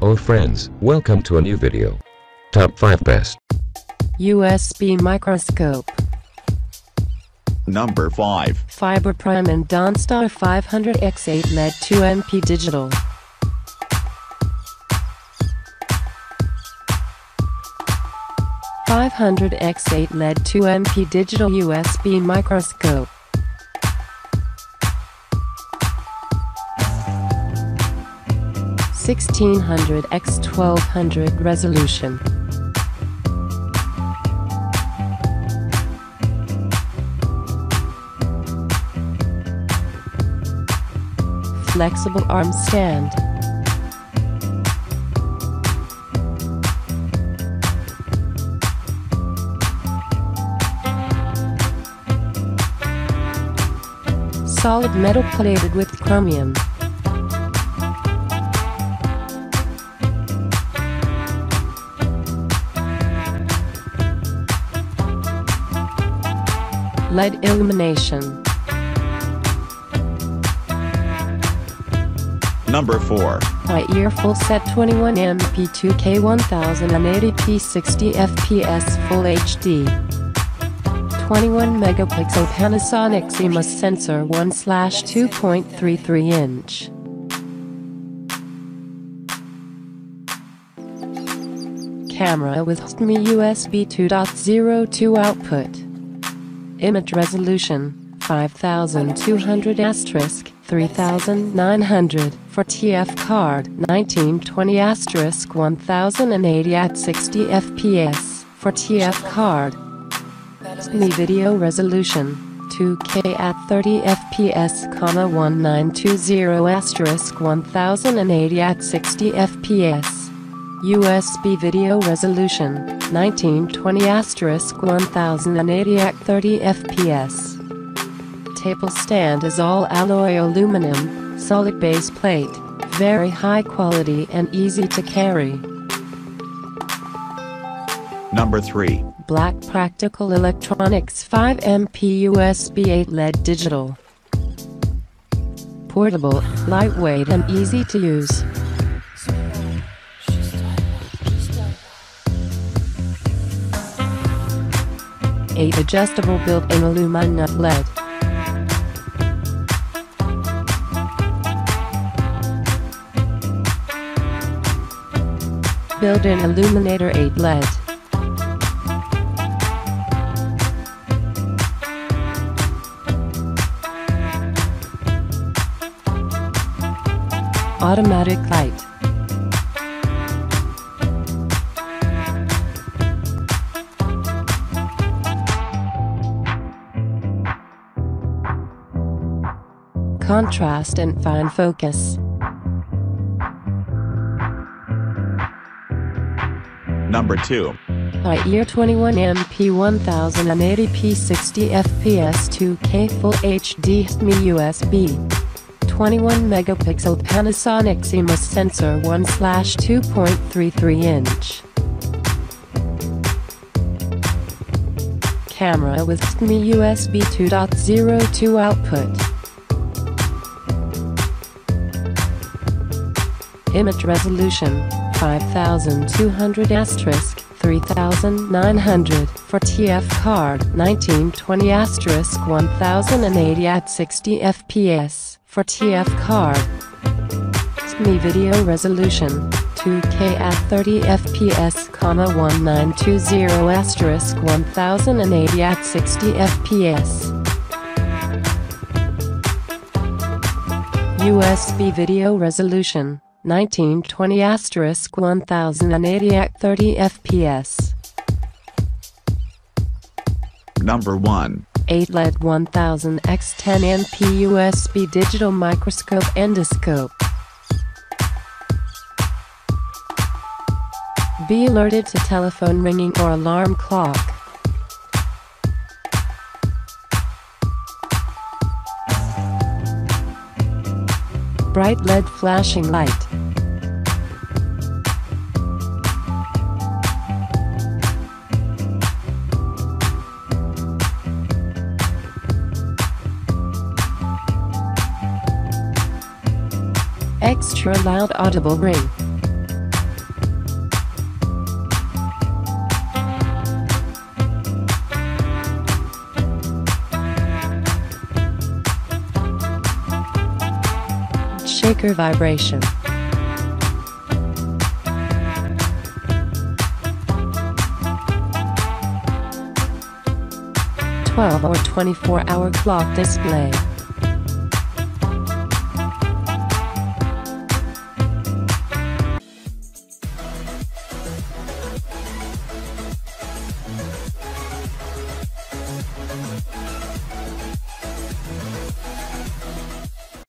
Oh friends, welcome to a new video. Top 5 Best USB Microscope. Number 5. Fiber Prime and Dawnstar 500x8 LED 2MP Digital. $500x8 LED 2MP Digital USB Microscope. $1600x1200 resolution. Flexible arm stand. Solid metal plated with chromium. LED illumination. Number 4. By-ear full set 21MP 2K 1080p 60 fps Full HD. 21 megapixel Panasonic CMOS sensor 1/2.33 inch. Camera with HDMI USB 2.02 output. Image resolution 5200*3900 for TF card, 1920*1080 at 60 fps for TF card. HDMI video resolution 2K at 30 fps, 1920*1080 at 60 fps. USB video resolution 1920*1080 at 30 fps. Table stand is all alloy aluminum, solid base plate, very high quality and easy to carry. Number 3. Black Practical Electronics 5MP USB 8 LED Digital. Portable, lightweight and easy to use. Eight adjustable built-in aluminum LED. Built-in illuminator 8 LED. Automatic light. Contrast and fine focus. Number 2. By-ear 21MP 1080p 60 fps 2K Full HD HDMI USB. 21 megapixel Panasonic CMOS sensor 1/2.33 inch. Camera with HDMI USB 2.02 output. Image resolution 5200*3900 for TF card, 1920*1080 at 60 fps for TF card. HDMI video resolution 2K at 30 fps, 1920*1080 at 60 fps. USB video resolution 1920*1080 at 30 fps. Number 1. 8 LED 1000x10MP USB digital microscope endoscope. Be alerted to telephone ringing or alarm clock. Bright LED flashing light. Extra loud audible ring. Speaker vibration. 12 or 24-hour clock display.